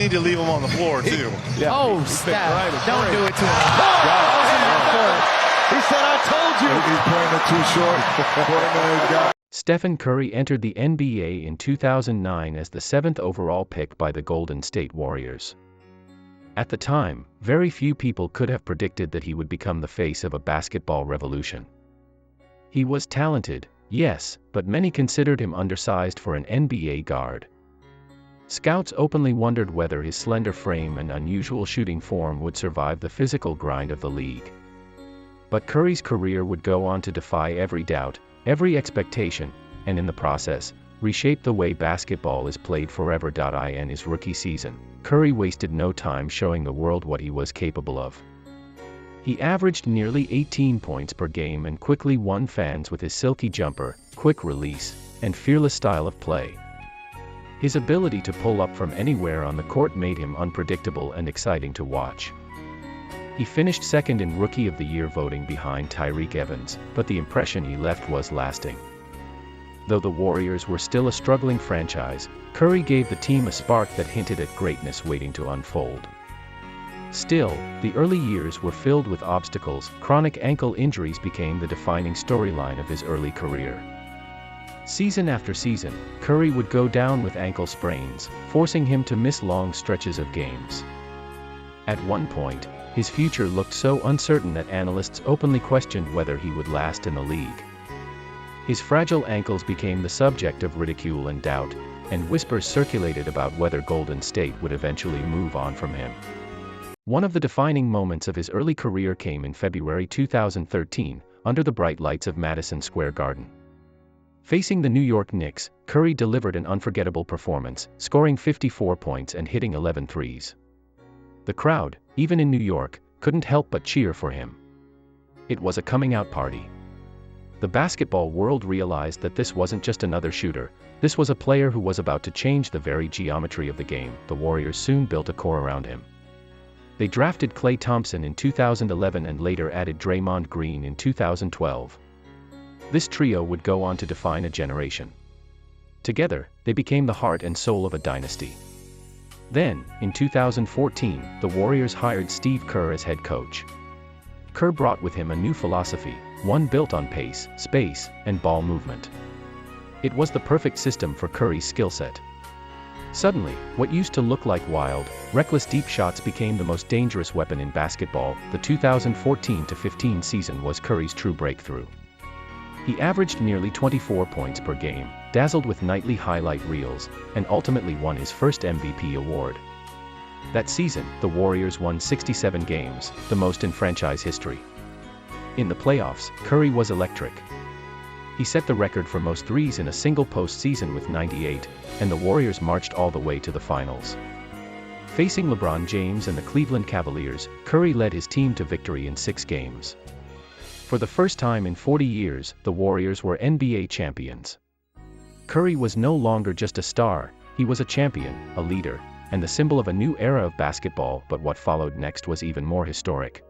Need to leave him on the floor, too. Yeah, oh, Steph, right, don't do it to him. He said, I told you. He's playing it too short. Stephen Curry entered the NBA in 2009 as the 7th overall pick by the Golden State Warriors. At the time, very few people could have predicted that he would become the face of a basketball revolution. He was talented, yes, but many considered him undersized for an NBA guard. Scouts openly wondered whether his slender frame and unusual shooting form would survive the physical grind of the league. But Curry's career would go on to defy every doubt, every expectation, and in the process, reshape the way basketball is played forever. In his rookie season, Curry wasted no time showing the world what he was capable of. He averaged nearly 18 points per game and quickly won fans with his silky jumper, quick release, and fearless style of play. His ability to pull up from anywhere on the court made him unpredictable and exciting to watch. He finished second in Rookie of the Year voting behind Tyreke Evans, but the impression he left was lasting. Though the Warriors were still a struggling franchise, Curry gave the team a spark that hinted at greatness waiting to unfold. Still, the early years were filled with obstacles. Chronic ankle injuries became the defining storyline of his early career. Season after season, Curry would go down with ankle sprains, forcing him to miss long stretches of games. At one point, his future looked so uncertain that analysts openly questioned whether he would last in the league. His fragile ankles became the subject of ridicule and doubt, and whispers circulated about whether Golden State would eventually move on from him. One of the defining moments of his early career came in February 2013, under the bright lights of Madison Square Garden. Facing the New York Knicks, Curry delivered an unforgettable performance, scoring 54 points and hitting 11 threes. The crowd, even in New York, couldn't help but cheer for him. It was a coming-out party. The basketball world realized that this wasn't just another shooter, this was a player who was about to change the very geometry of the game. The Warriors soon built a core around him. They drafted Klay Thompson in 2011 and later added Draymond Green in 2012. This trio would go on to define a generation. Together, they became the heart and soul of a dynasty. Then, in 2014, the Warriors hired Steve Kerr as head coach. Kerr brought with him a new philosophy, one built on pace, space, and ball movement. It was the perfect system for Curry's skill set. Suddenly, what used to look like wild, reckless deep shots became the most dangerous weapon in basketball. The 2014-15 season was Curry's true breakthrough. He averaged nearly 24 points per game, dazzled with nightly highlight reels, and ultimately won his first MVP award. That season, the Warriors won 67 games, the most in franchise history. In the playoffs, Curry was electric. He set the record for most threes in a single postseason with 98, and the Warriors marched all the way to the finals. Facing LeBron James and the Cleveland Cavaliers, Curry led his team to victory in 6 games. For the first time in 40 years, the Warriors were NBA champions. Curry was no longer just a star, he was a champion, a leader, and the symbol of a new era of basketball. But what followed next was even more historic.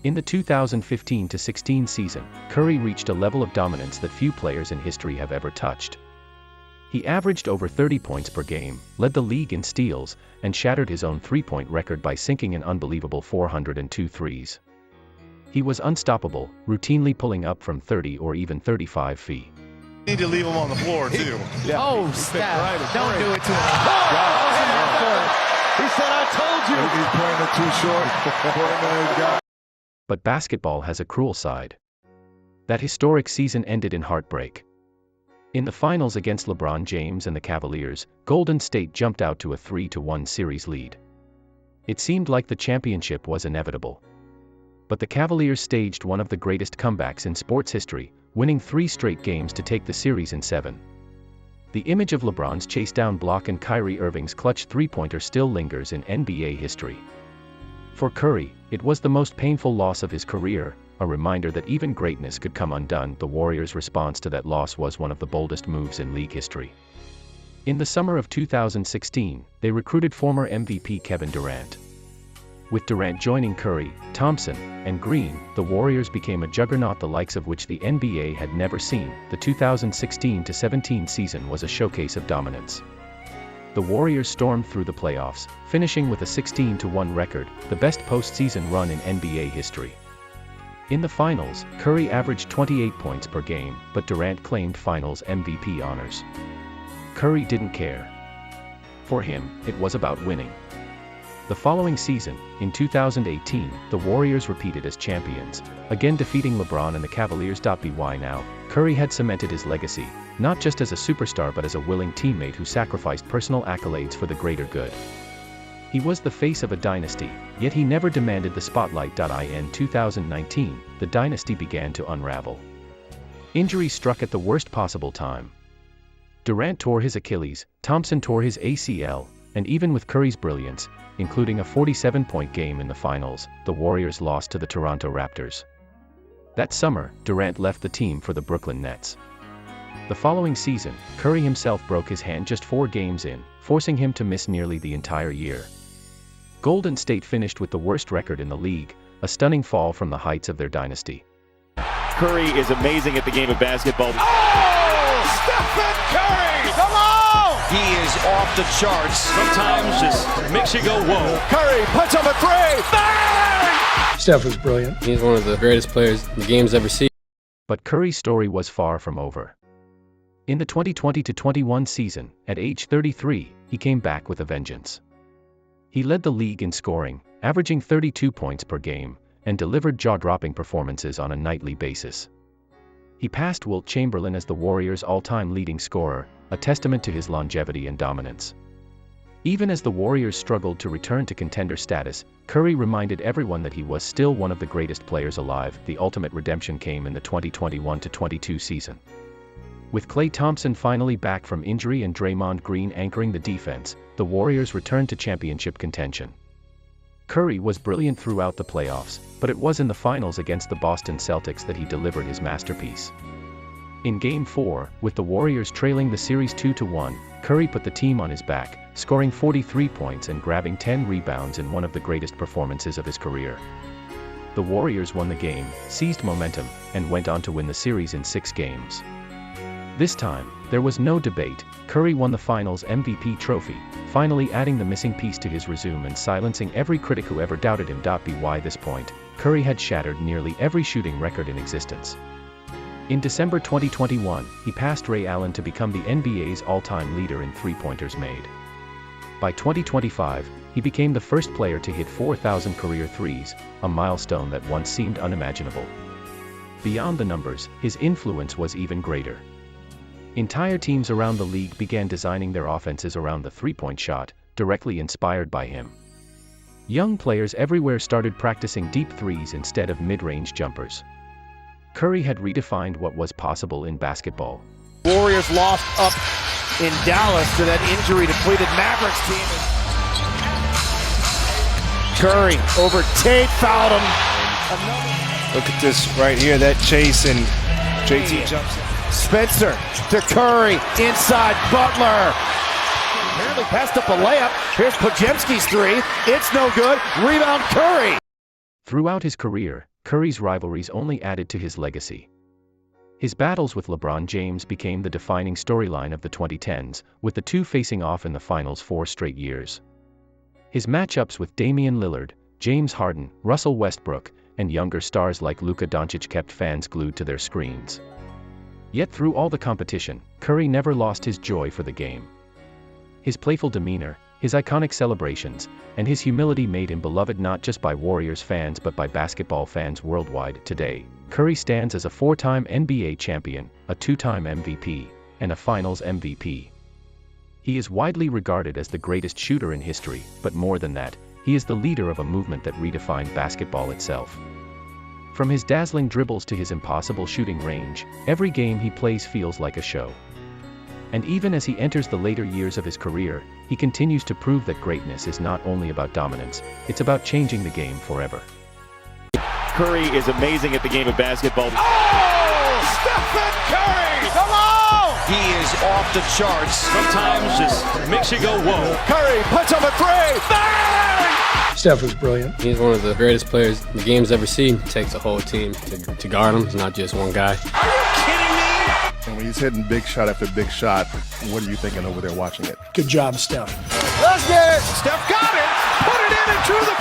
In the 2015-16 season, Curry reached a level of dominance that few players in history have ever touched. He averaged over 30 points per game, led the league in steals, and shattered his own three-point record by sinking an unbelievable 402 threes. He was unstoppable, routinely pulling up from 30 or even 35 feet. Need to leave him on the floor, too. Oh, Steph, don't do it to him. He said, I told you. He's playing it too short. But basketball has a cruel side. That historic season ended in heartbreak. In the finals against LeBron James and the Cavaliers, Golden State jumped out to a 3-1 series lead. It seemed like the championship was inevitable. But the Cavaliers staged one of the greatest comebacks in sports history, winning 3 straight games to take the series in 7. The image of LeBron's chase-down block and Kyrie Irving's clutch three-pointer still lingers in NBA history. For Curry, it was the most painful loss of his career, a reminder that even greatness could come undone. The Warriors' response to that loss was one of the boldest moves in league history. In the summer of 2016, they recruited former MVP Kevin Durant. With Durant joining Curry, Thompson, and Green, the Warriors became a juggernaut the likes of which the NBA had never seen. The 2016-17 season was a showcase of dominance. the Warriors stormed through the playoffs, finishing with a 16-1 record, the best postseason run in NBA history. In the finals, Curry averaged 28 points per game, but Durant claimed Finals MVP honors. Curry didn't care. For him, it was about winning. The following season, in 2018, the Warriors repeated as champions, again defeating LeBron and the Cavaliers. By now, Curry had cemented his legacy, not just as a superstar but as a willing teammate who sacrificed personal accolades for the greater good. He was the face of a dynasty, yet he never demanded the spotlight. In 2019, the dynasty began to unravel. Injuries struck at the worst possible time. Durant tore his Achilles, Thompson tore his ACL, and even with Curry's brilliance, including a 47-point game in the finals, the Warriors lost to the Toronto Raptors. That summer, Durant left the team for the Brooklyn Nets. The following season, Curry himself broke his hand just 4 games in, forcing him to miss nearly the entire year. Golden State finished with the worst record in the league, a stunning fall from the heights of their dynasty. Curry is amazing at the game of basketball. Oh! Steph Curry! Come on! He is off the charts. Sometimes just makes you go, whoa. Curry puts up a 3! Bang! Steph was brilliant. He's one of the greatest players the game's ever seen. But Curry's story was far from over. In the 2020-21 season, at age 33, he came back with a vengeance. He led the league in scoring, averaging 32 points per game, and delivered jaw-dropping performances on a nightly basis. He passed Wilt Chamberlain as the Warriors' all-time leading scorer, a testament to his longevity and dominance. Even as the Warriors struggled to return to contender status, Curry reminded everyone that he was still one of the greatest players alive. The ultimate redemption came in the 2021-22 season. With Klay Thompson finally back from injury and Draymond Green anchoring the defense, the Warriors returned to championship contention. Curry was brilliant throughout the playoffs, but it was in the finals against the Boston Celtics that he delivered his masterpiece. In Game 4, with the Warriors trailing the series 2-1, Curry put the team on his back, scoring 43 points and grabbing 10 rebounds in one of the greatest performances of his career. The Warriors won the game, seized momentum, and went on to win the series in 6 games. This time, there was no debate. Curry won the Finals MVP trophy, finally adding the missing piece to his resume and silencing every critic who ever doubted him. By this point, Curry had shattered nearly every shooting record in existence. In December 2021, he passed Ray Allen to become the NBA's all-time leader in three-pointers made. By 2025, he became the first player to hit 4,000 career threes, a milestone that once seemed unimaginable. Beyond the numbers, his influence was even greater. Entire teams around the league began designing their offenses around the three-point shot, directly inspired by him. Young players everywhere started practicing deep threes instead of mid-range jumpers. Curry had redefined what was possible in basketball. Warriors lost up in Dallas to that injury-depleted Mavericks team. Curry over Tate, fouled him. Look at this right here, that chase, and JT jumps in. Spencer to Curry, inside Butler. Apparently passed up a layup. Here's Podziemski's 3. It's no good. Rebound Curry. Throughout his career, Curry's rivalries only added to his legacy. His battles with LeBron James became the defining storyline of the 2010s, with the two facing off in the finals 4 straight years. His matchups with Damian Lillard, James Harden, Russell Westbrook, and younger stars like Luka Doncic kept fans glued to their screens. Yet through all the competition, Curry never lost his joy for the game. His playful demeanor, his iconic celebrations, and his humility made him beloved not just by Warriors fans but by basketball fans worldwide. Today, Curry stands as a 4-time NBA champion, a 2-time MVP, and a Finals MVP. He is widely regarded as the greatest shooter in history, but more than that, he is the leader of a movement that redefined basketball itself. From his dazzling dribbles to his impossible shooting range, every game he plays feels like a show. And even as he enters the later years of his career, he continues to prove that greatness is not only about dominance, it's about changing the game forever. Curry is amazing at the game of basketball. Oh! Steph Curry! Come on! He is off the charts. Sometimes just makes you go, whoa. Curry puts up a 3! Bang! Steph was brilliant. He's one of the greatest players the game's ever seen. It takes a whole team to guard him. It's not just one guy. Are you kidding me? And when he's hitting big shot after big shot, what are you thinking over there watching it? Good job, Steph. Let's get it. Steph got it. Put it in and drew the